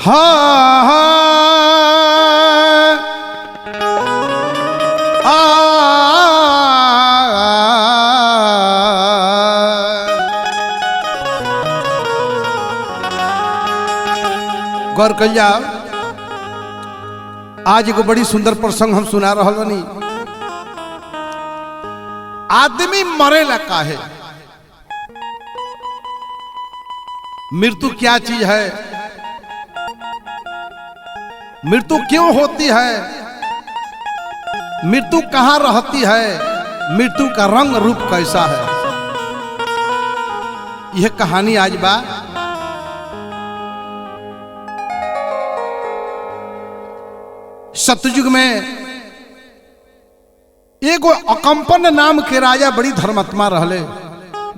गौर करिया, आज एगो बड़ी सुंदर प्रसंग हम सुना रहा बनी। आदमी मरेला काहे? मृत्यु क्या चीज है? मृत्यु क्यों होती है? मृत्यु कहां रहती है? मृत्यु का रंग रूप कैसा है? यह कहानी आज बा। सतयुग में एगो अकंपन नाम के राजा बड़ी धर्मात्मा रहले,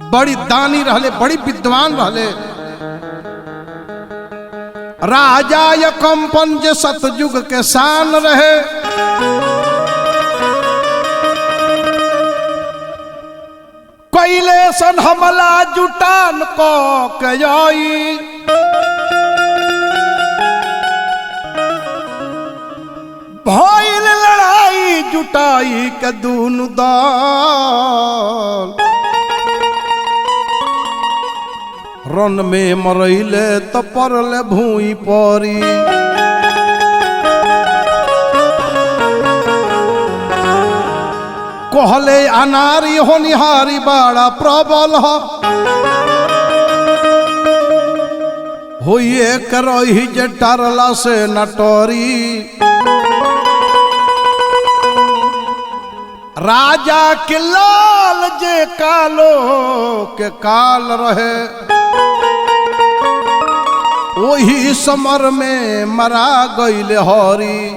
बड़ी दानी रहले, बड़ी विद्वान रहले। राजा अकंपन जे सतयुग के शान रहे, कैले सन हमला जुटान को कई, भइल लड़ाई जुटाई के दूनु दल, रन में मरैले तो परले भूई परी। कहले अनारी होनिहारी बड़ा प्रबल होइए करही जे डरला से नटोरी। राजा के लाल जे कालो के काल रहे, वही समर में मरा गईले हरी।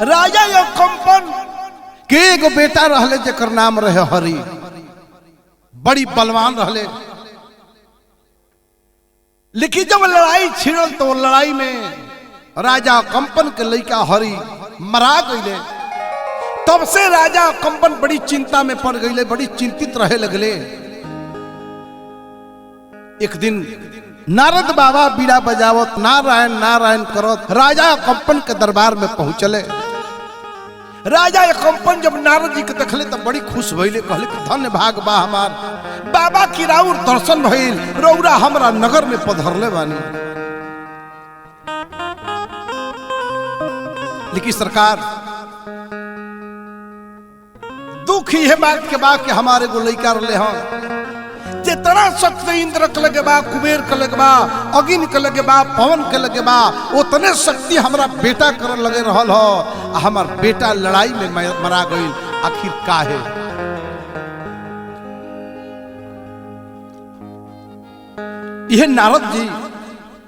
राजा अकंपन के एगो बेटा रहले जेकर नाम रहे हरि, बड़ी बलवान रहले। लेकिन जब लड़ाई छिड़ल तो लड़ाई में राजा कंपन के लड़का हरि मरा गईले। तब से राजा कंपन बड़ी चिंता में पड़ गईले, बड़ी चिंतित रहे लगले। एक दिन नारद बाबा बीड़ा बजावत नारायण नारायण करत राजा कंपन के दरबार में पहुंचले। राजा कंपन जब नारद जी के देखले तो बड़ी खुश भइले, कहले कि धन्य भाग बा हमार बाबा की राउर दर्शन भइल, रौरा हमरा नगर में पधरले बानी। लेकिन सरकार दुख ही है बात के बाद कि हमारे को लइका रहे हैं। जितना शक्ति इंद्र के लगे बा, कुबेर के लगे बा, अग्नि के लगे बा, पवन के लगे बा, उतने शक्ति हमारा बेटा कर लगे रहल हो। हमार बेटा लड़ाई में मरा गई, आखिर काहे? यह नारद जी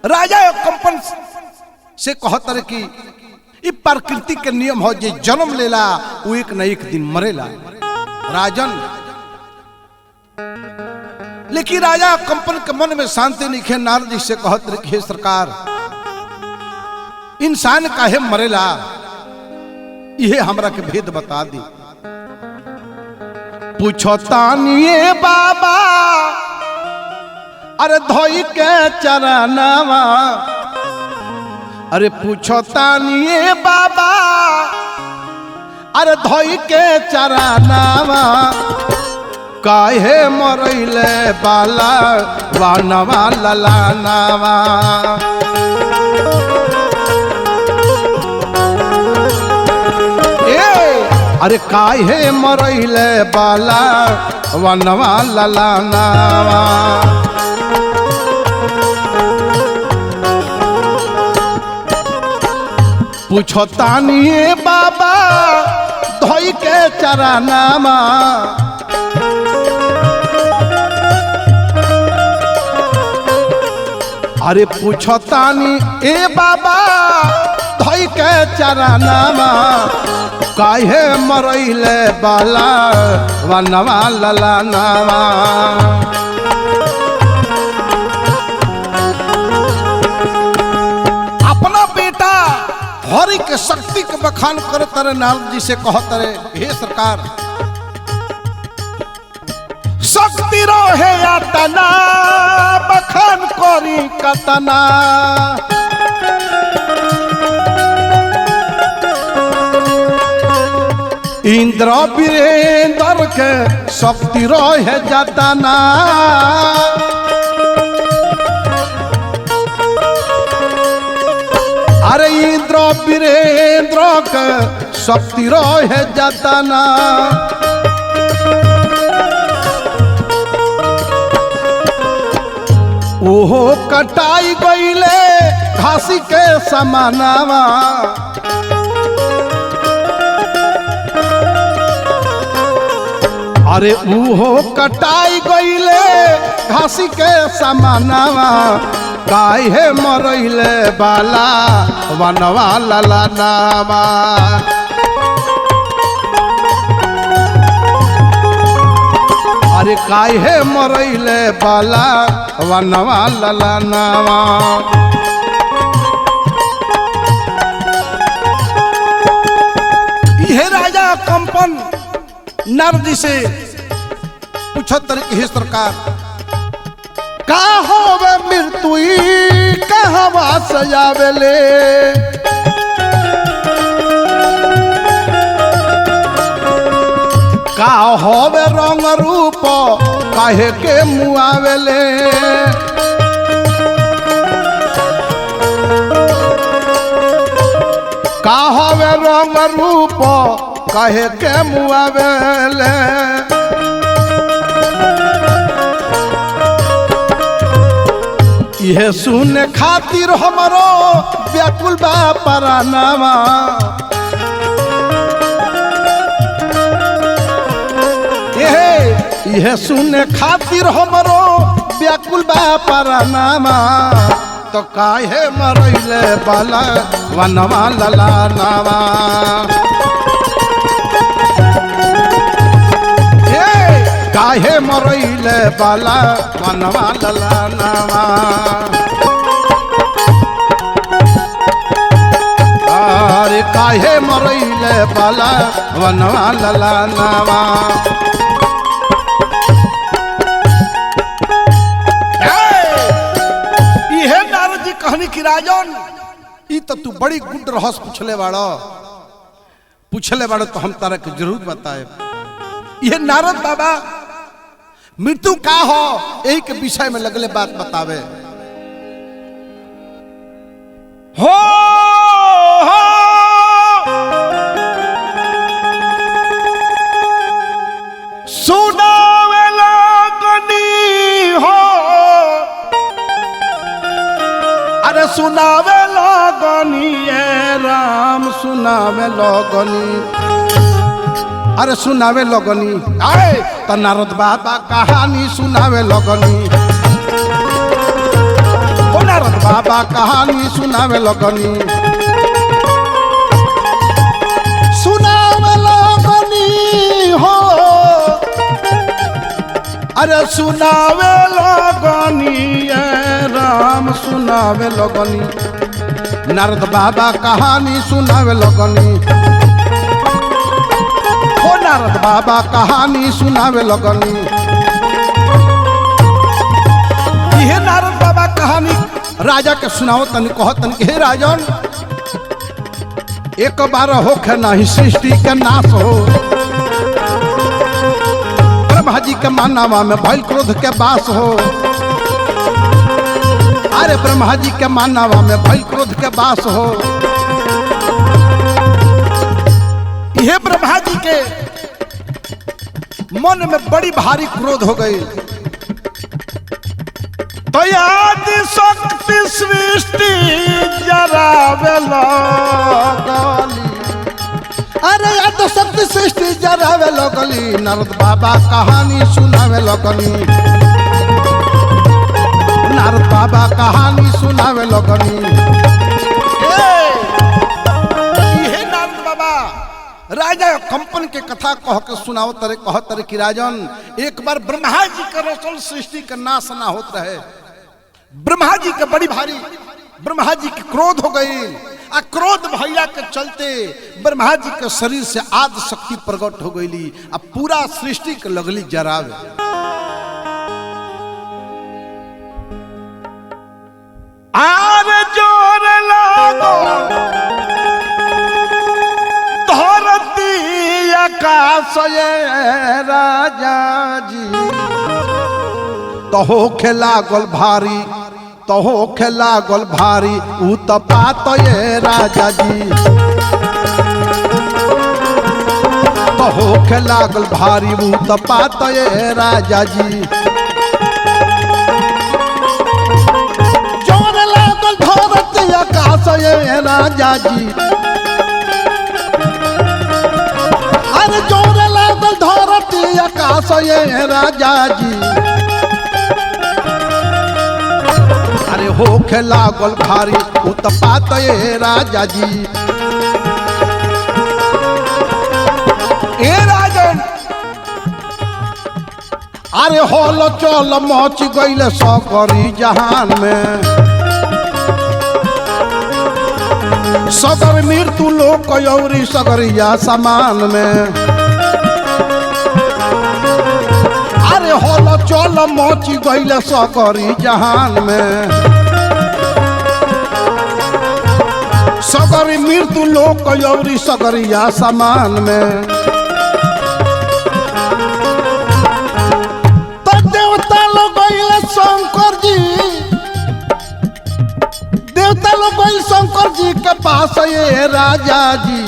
राजा कंपन से कहत रहे कि ये प्रकृति के नियम हो, जे जन्म लेला वो एक न एक दिन मरेला राजन। लेकिन राजा कंपन के मन में शांति नहीं खे। नारद जी से कहत रहे हे सरकार, इंसान काहे मरेला, यह हमरा के भेद बता दी। पूछो तानिए बाबा, अरे धोई के चरनावा, अरे पूछो तानिए बाबा, अरे धोई के चरनावा, काहे मरैले बाला वानवा ललानावा। अरे काहे मरैले बाला वानवा ललानावा। पूछो तानिए बाबा, धोई के चरनावा, अरे पूछो तानी ए बाबा, धोई के चरनावा, काहे मरैले बाला वनवा ललानावा। अपना बेटा हरि के शक्ति के बखान करे तारे नारद जी से कहत रहे हे सरकार, शक्ति रहे यातना बखान करी कतना इंद्र वीरेंद्र के शक्ति रहे जतना अरे इंद्र वीरेंद्र के शक्ति रहे जतना ओहो कटाई गईले घासी के समानावा अरे ओहो कटाई गईले घासी के समानावा काहे मरैले बाला वनवा ललनावा अरे काहे मरैले बाला वनवा ललनावा यह राजा कंपन नारद जी से पूछत हे सरकार का होवे मृत्यु कहवा सजावेले का होवे रंग रूप काहे के मुआवेले का होवे रंग रूप काहे के मुआवेले यह सुने खातिर हमरो व्याकुल बा परानावा यह सुने खातिर हमरो व्याकुल बा परानावा तो काहे मरैले बाला वनवा ललनावा काहे मरैले बाला वनवा ललनावा अरे काहे मरैले बाला वनवा ललनावा इहे नारद जी कहनी कि राजन ई तो तू बड़ी गुड रहस पूछले बाड़ो तो हम तारा के जरूर बताए ये नारद बाबा मृत्यु का हो यही के विषय में लगले बात बतावे हो सुनावे लगनी हो अरे सुनावे लगनी राम सुनावे लगनी अरे सुनावे लगनी आए तो नारद बाबा कहानी सुनावे लगनी ओ नारद बाबा कहानी सुनावे लगनी सुनावे लगनी हो अरे सुनावे लगनी राम सुनावे लगनी नारद बाबा कहानी सुनावे लगनी नारद बाबा कहानी सुनावे लगनी यह नारद बाबा कहानी राजा के सुनाओ तन कहो तन हे राजन एक बार होखे नहीं सृष्टि के नाश हो ब्रह्मा जी के मानवा में भइल क्रोध के बास हो अरे ब्रह्मा जी के मानवा में भइल क्रोध के बास हो यह ब्रह्मा जी के मन में बड़ी भारी क्रोध हो गई तो आदि शक्ति सृष्टि जरावे लगली अरे आदि शक्ति सृष्टि जरावे लगली नारद बाबा कहानी सुनावे लगली नारद बाबा कहानी सुनावे लगली नारद बाबा राजा कंपन के कथा कह के सुनाओ तरे कह तरे कि राजन एक बार ब्रह्मा जी के रसल सृष्टि का नाश ना होत रहे ब्रह्मा जी के बड़ी भारी ब्रह्मा जी के क्रोध हो गई आ क्रोध भैया के चलते ब्रह्मा जी के शरीर से आदि शक्ति प्रकट हो गई आ पूरा सृष्टि के लगली जरावे आकाश ये राजा जी तो हो खेला गोल भारी तो हो खेला गोल भारी ऊ तो पात ये राजा जी तो हो खेला गोल भारी ऊ तो पात ये राजा जी जोर लागल धरती आकाश ये राजा जी अरे जोर लागल धरती आकाश ये राजा जी अरे हो खेला गोल भारी उत्पात ये राजा जी ए राजन अरे होल चल मच गईल सकरी जहान में सगर मृत्यु लोक यौरी सगरिया समान में अरे होल चल मच गईल सकरी जहान में सगरी मृत्यु लोक यौरी सगरिया समान में तो देवता लोग शंकर जी देवता लोग शंकर जी के पास ये राजा जी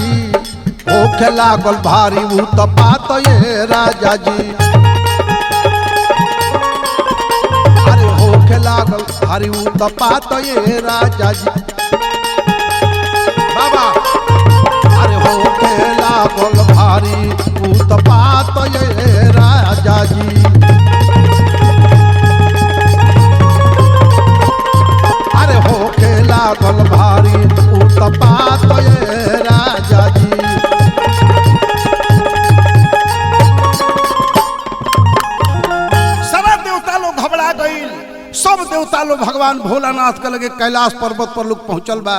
हो खेला गोल भारी ऊ तो पात ये राजा जी अरे हो खेला गोल भारी ऊ तो पात ये राजा जी बाबा अरे हो खेला गोल भारी ऊ तो पात ये राजा जी अरे हो खेला गोल भारी ऊ तो पात ये राजा जी सारा देवता लोग घबरा गईल सब देवता लोग भगवान भोलानाथ के लगे कैलाश पर्वत पर लोग पहुंचल बा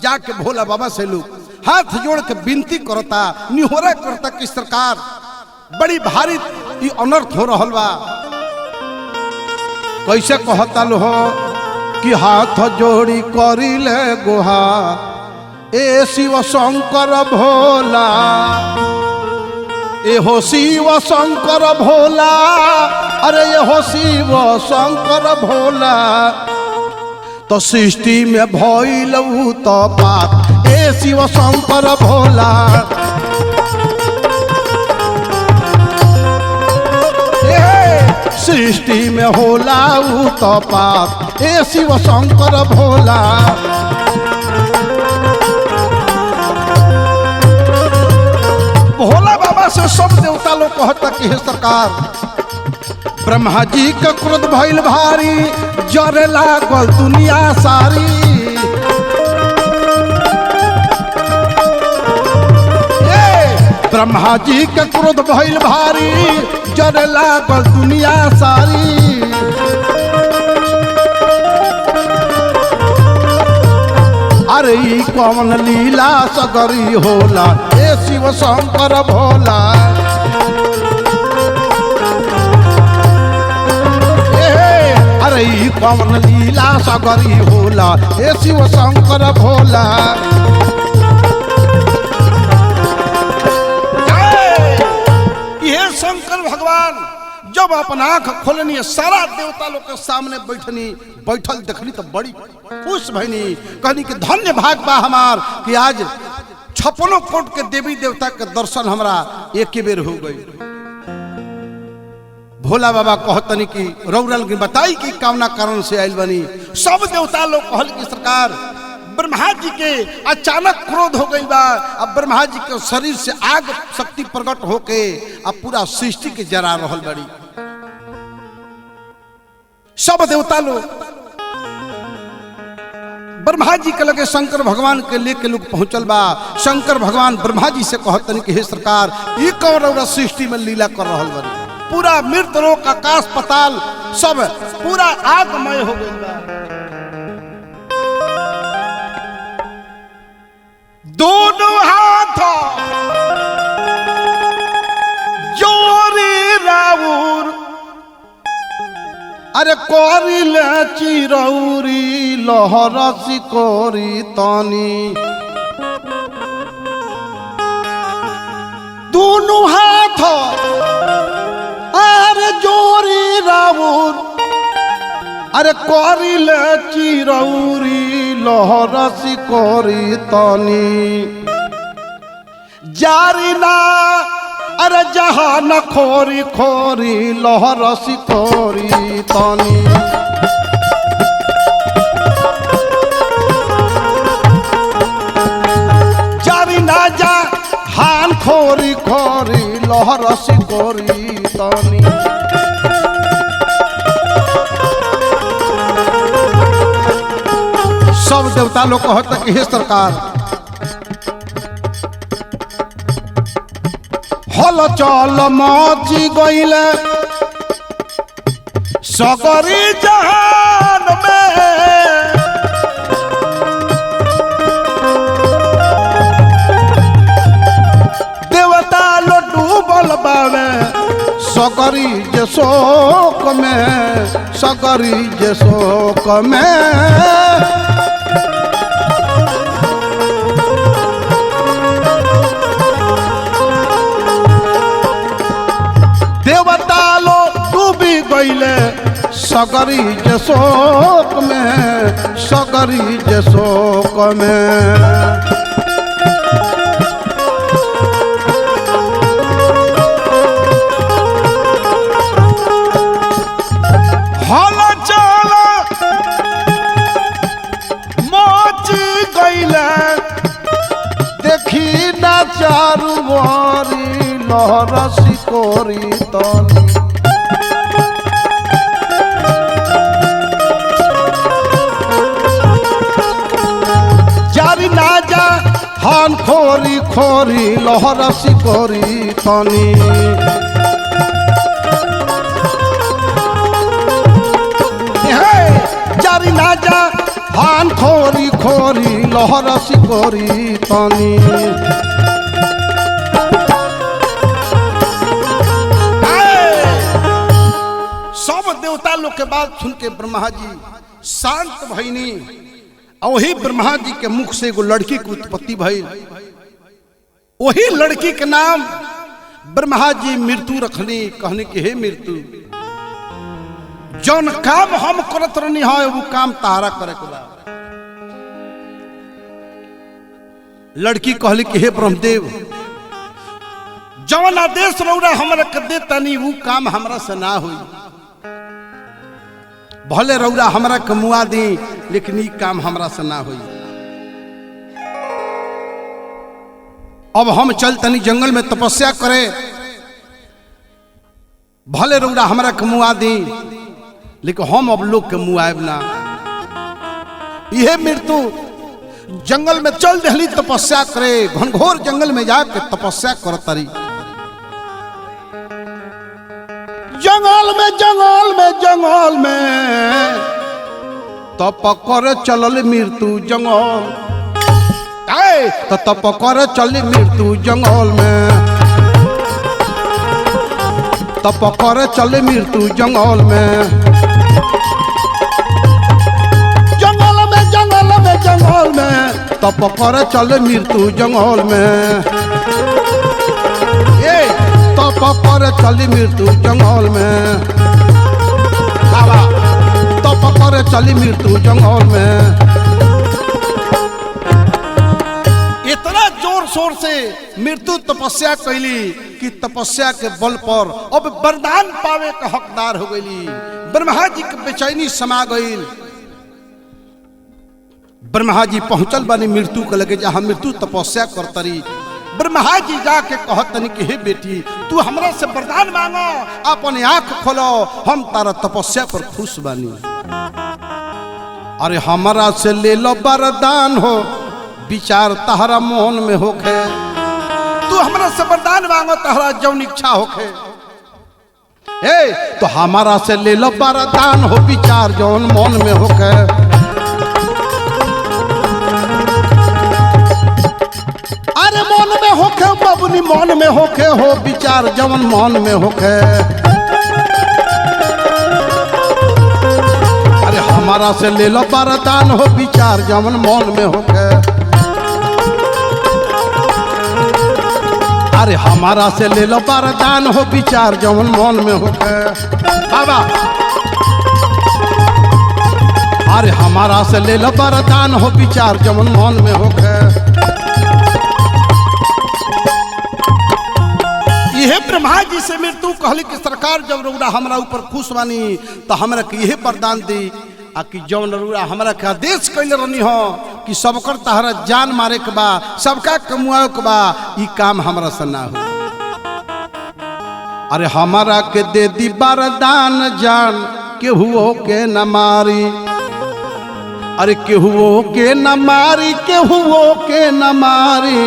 जाके भोला बाबा से लोग हाथ जोड़ के विनती करता निहोरा करता कि सरकार बड़ी भारी अनर्थ हो रहल बा कैसे कहता लो कि हाथ जोड़ी करिले गुहा ए शिव शंकर भोला ए हो शिव शंकर भोला अरे ये हो शिव शंकर भोला तो सृष्टि में भइल तो पाप ए शिव शंकर भोला सृष्टि में होला तो पाप ए शिव शंकर भोला भोला बाबा से सब देवता लोग कहता कि हे सरकार ब्रह्मा जी का क्रोध भइल भारी जरे लागल दुनिया सारी ब्रह्मा जी के क्रोध भइल भारी जरे लागल दुनिया सारी अरे ई कौन लीला सगरी होला ए शिव शंकर भोला अरे ई कौन लीला सगरी होला ए शिव शंकर भोला शंकर भगवान जब अपन आंख खोलनी सारा देवता लोग के सामने बैठल देखनी तो बड़ी खुश भईनी कहनी कि धन्य भाग बा हमार कि आज 56 कोट के देवी देवता के दर्शन हमरा एक बेर हो गई। भोला बाबा कहतनी कि रौरल की बताई कि कामना कारण से आयल बनी। सब देवता लोग कहल की सरकार ब्रह्मा जी के अचानक क्रोध हो गई बा। अब ब्रह्मा जी के शरीर से आग शक्ति प्रकट होके अब पूरा सृष्टि के जरा रहल बड़ी। सब देवता लोग ब्रह्मा जी के लगे शंकर भगवान के लेके लोग पहुंचल बा। शंकर भगवान ब्रह्मा जी से कहतन कि हे सरकार ये कौन सृष्टि में लीला कर रहल बनी। पूरा मृत लोक आकाश पताल सब पूरा आगमय हो गई बा। दोनों हाथ जोरी राउर अरे कोरी ले चिरौरी लहर सिकोरी तनी दोनों हाथ अरे जोरी राउर अरे करिले चिरौरी लहरसी करी तनी जारी ना अरे जहाँ न खोरी खोरी लहरसी करी तनी जारी ना जा हान खोरी खोरी लहरसी करी तनी सब देवता लोग कहते कि हे सरकार हल चल मची गईले सगरी जहान में देवता लो डूबल बावे सगरी जे शोक में सगरी जे शोक में देवता लो डूबी गईले सगरी जे शोक में सगरी जे शोक में हल चल मची गईले देखी ना चारू बारी लहरसी कोरी तनी जारी ना जा हान खोरी खोरी लहरसी कोरी तनी जारी ना जा हान खोरी खोरी लहरसी कोरी तनी सब देवता लोग के बात सुन के ब्रह्मा जी शांत भईनी और वही ब्रह्मा जी के मुख से एगो लड़की की उत्पत्ति भई वही लड़की के नाम ब्रह्मा जी मृत्यु रखनी कहने की हे मृत्यु जौन काम हम करत रहनी है वो काम तारा करे के बा लड़की कहली कि हे ब्रह्मदेव जौन आदेश रौरा हमरा के दे तनी वो काम हमरा से ना हुई भले रौरा हमरा के मुआ दी लेकिन ये काम हमरा से ना हुई अब हम चल तनी जंगल में तपस्या करे भले रौरा हमरा के मुआ दी लेकिन हम अब लोग के मुआब ना यह मृत्यु जंगल में चल दहली तपस्या करे घनघोर जंगल में जाके तपस्या कर तरी जंगल में जंगल में जंगल में तप कर चलल मृत्यु जंगल तो तप कर चल मृत्यु जंगल में तप कर चल मृत्यु जंगल में जंगल में तप कर चल मृत्यु जंगल में ए तप कर चल मृत्यु जंगल में बाबा तप कर चल मृत्यु जंगल में इतना जोर शोर से मृत्यु तपस्या कैली कि तपस्या के बल पर अब वरदान पावे का हकदार हो गई ब्रह्मा जी के बेचैनी समा गई ब्रह्मा जी पहुंचल बानी मृत्यु के लगे जहां मृत्यु तपस्या करतरी ब्रह्मा जी जाके कहतनी कि हे बेटी तू हमरा से वरदान मांगो अपन आंख खोलो हम तारा तपस्या पर खुश बानी अरे हमरा से ले लो वरदान हो विचार तहरा मोहन में होखे तू हमरा से वरदान मांगो तहरा जौन इच्छा होखे ए तो हमारा से ले लो वरदान हो विचार जौन मन में होखे अरे मन में होखे बबुनी मन में होखे हो विचार जवन मन में होखे अरे हमारा से ले लो वरदान हो विचार जवन मन में होखे अरे हमारा से ले लो वरदान हो विचार जवन मन में हो बाबा। अरे हमारा से ले लो वरदान हो विचार जवन मन में हो यह ब्रह्मा जी से मृत्यु कहली कि सरकार जब रउरा हमरा ऊपर खुश बानी तो हमरा के यह वरदान दी आ कि जौन रउरा हमरा के आदेश कैले रहनी हो कि सबकर तहरा जान मारे के बा सबका कमुआए के बा ई काम हमरा से ना हो। अरे हमारा के दे दी वरदान जान केहुओ के न मारी। अरे केहुओ के न मारी केहुओ के न मारी।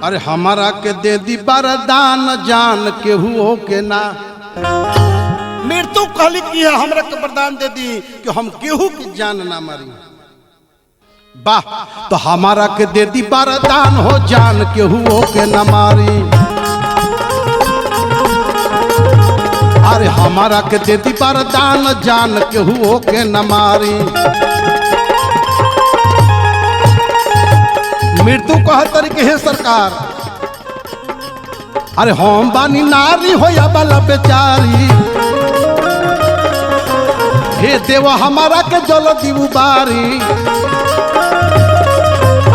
अरे हमारा के दे दी वरदान जान केहुओ के ना। मृत्यु कहली कि हमरा के वरदान दे दी कि हम केहू की जान ना मारी। वाह तो हमारा के दे दी वरदान हो जान केहुओ के ना मारी। अरे हमारा के दे दी वरदान जान केहुओ के ना मारी। मृत्यु कह तरीके है सरकार। अरे हम बानी नारी हो या बाला बेचारी। हे देवा हमारा के जल्दी उबारी।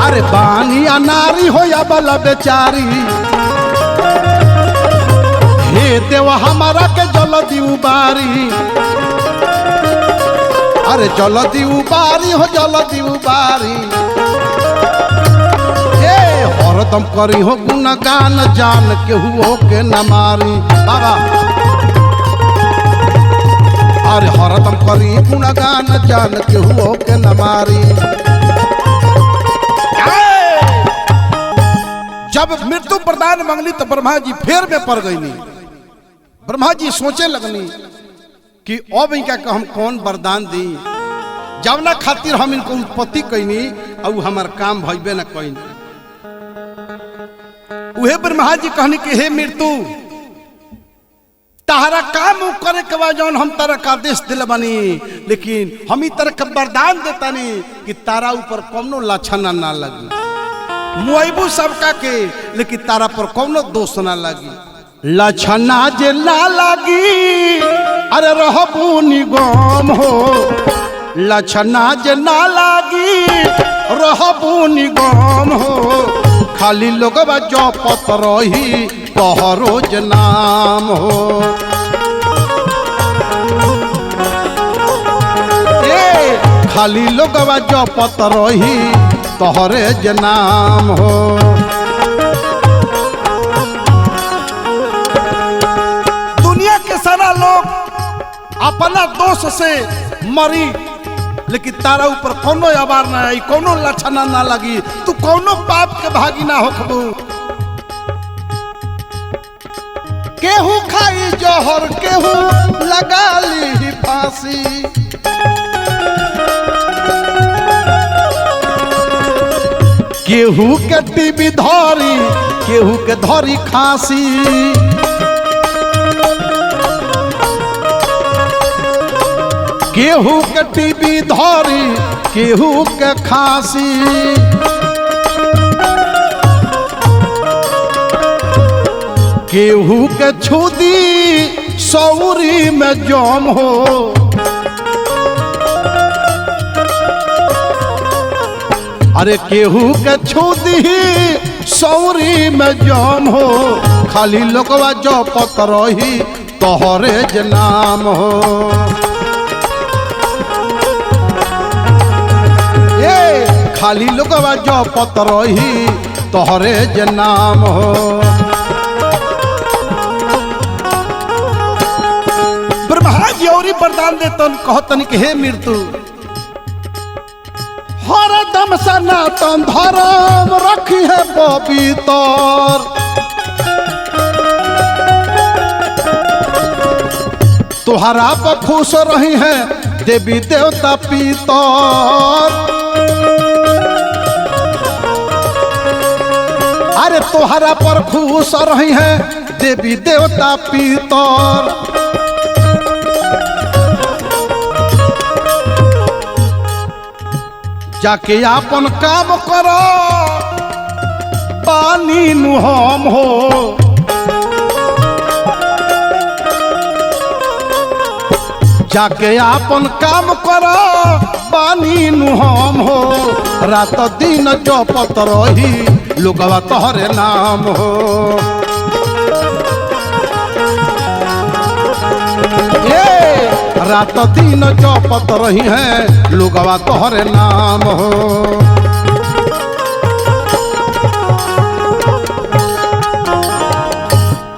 अरे बानी या नारी हो या बाला बेचारी। हे देवा हमारा के जल्दी उबारी। अरे जल्दी उबारी हो जल्दी उबारी। हरदम करी हो गुणगान जान केहुओ के न मारी बाबा। अरे हरदम करी गुणगान जान केहुओ के न मारी। जब मृत्यु वरदान मांगली तो ब्रह्मा जी फेर में पड़ गई। ब्रह्मा जी सोचे लगनी कि अब इनका हम कौन वरदान दी जब ना खातिर हम इनको उत्पत्ति कैनी और हमार काम भइबे न कैनी। उहे ब्रह्मा जी कहनी कि हे मृत्यु तारा काम करे के बाद जौन हम तारा का आदेश दिल बनी लेकिन हम ही तरह का वरदान देता नहीं कि तारा ऊपर कौनो लाछना ना लगी। मुआइबू सबका के लेकिन तारा पर कौनो दोष ना लगी। लाछना जे ना लगी अरे रहबू निगम हो। लाछना जे ना लगी रहबू निगम हो। खाली लोग जो पत रही तोहरो नाम हो। खाली लोग जो पत रही तोहरे नाम हो। दुनिया के सारा लोग अपना दोष से मरी लेकिन तारा ऊपर कोनो आवार ना आई कोनो लक्षणा ना लगी। तू कोनो पाप के भागी ना होखबू। केहू खाई जहर केहू लगा ली फांसी। केहू के टीबी धरी केहू के धरी खांसी। केहू के टीबी धरी केहू के खांसी। केहू के छुदी सौरी में जम हो। अरे केहू के छुदी सौरी में जम हो। खाली लोगवा जो पत रही तोहरे नाम हो। खाली लोगवा जो पत रही तोहरे नाम हो। ब्रह्मा जी और वरदान देतन कहतन कि हे मृत्यु हरदम सनातन धर्म रखी है पवित्र। तुहरा पर खुश रही है देवी देवता पितर। अरे तोहरा पर खुश रही है देवी देवता पितर। जाके आपन काम करो पानी नुहम हो। जाके आपन काम करो पानी नुहम हो। रात दिन जपत रही लोगवा तोहरे नाम हो। रात दिन जपत रही है लोगवा तोहरे नाम हो।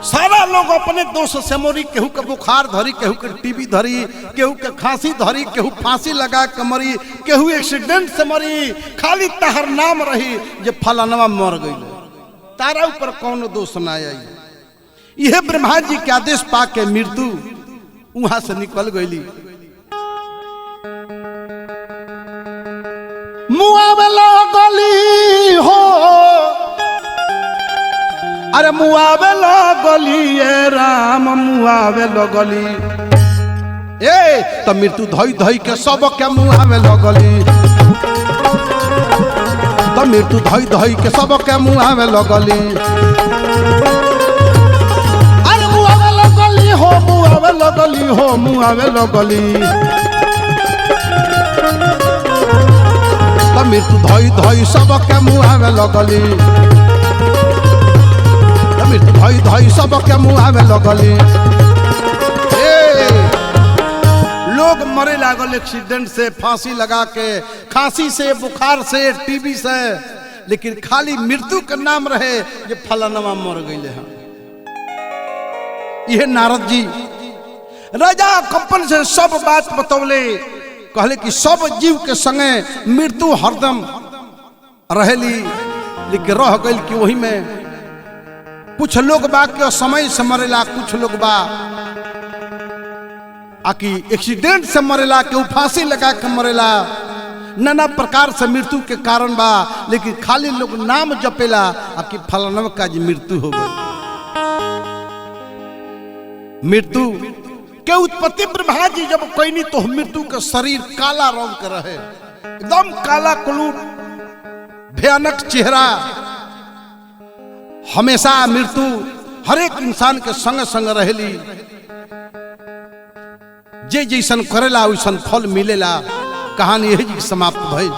सारा लोग अपने दोस्त से मोरी, केहू के बुखार धरी, केहू के टीबी धरी, केहू के खांसी धरी, केहू फांसी लगा के मरी, केहू एक्सीडेंट से मरी। खाली तहर नाम रही जे फलानवा मर गई, तारा ऊपर कौन दोष ना आई। यह ब्रह्मा जी के आदेश पाके मृत्यु वहां से निकल गई। मुआवे लगली हो, अरे मुआवे लगली ये राम मुआवे लगली। ए तो मृत्यु धई धई के सब के मुआवे लगली। तो मृत्यु धई धई के सब के मुआवे लगली। हो मुआवे लगली, हो मुआवे लगली। तो मृत्यु धई धई सब के मुआवे लगली। तो मृत्यु धई धई सब के मुआवे लगली। लोग मरे लागल एक्सीडेंट से, फांसी लगा के, खांसी से, बुखार से, टीबी से, लेकिन खाली मृत्यु का नाम रहे जे फलानवा मर गईले हैं। यह नारद जी राजा कंपन से सब बात बतौले। कहले कि सब जीव के संगे मृत्यु हरदम रहेली, लेकिन रह गई कि वही में कुछ लोग बा के समय से मरेला, कुछ लोग बा आकि एक्सीडेंट से मरेला, के फांसी लगा के मरेला। नाना प्रकार से मृत्यु के कारण बा, लेकिन खाली लोग नाम जपेला आकि फलाना का जी मृत्यु हो गई। मृत्यु के उत्पत्ति ब्रह्मा जी जब कोई नहीं तो मृत्यु का शरीर काला रंग का रहे, एकदम काला कुलूट, भयानक चेहरा। हमेशा मृत्यु हर एक इंसान के संग संग रहेली। जे जैसन करेला वैसन फल मिलेला। कहानी यही समाप्त भइल।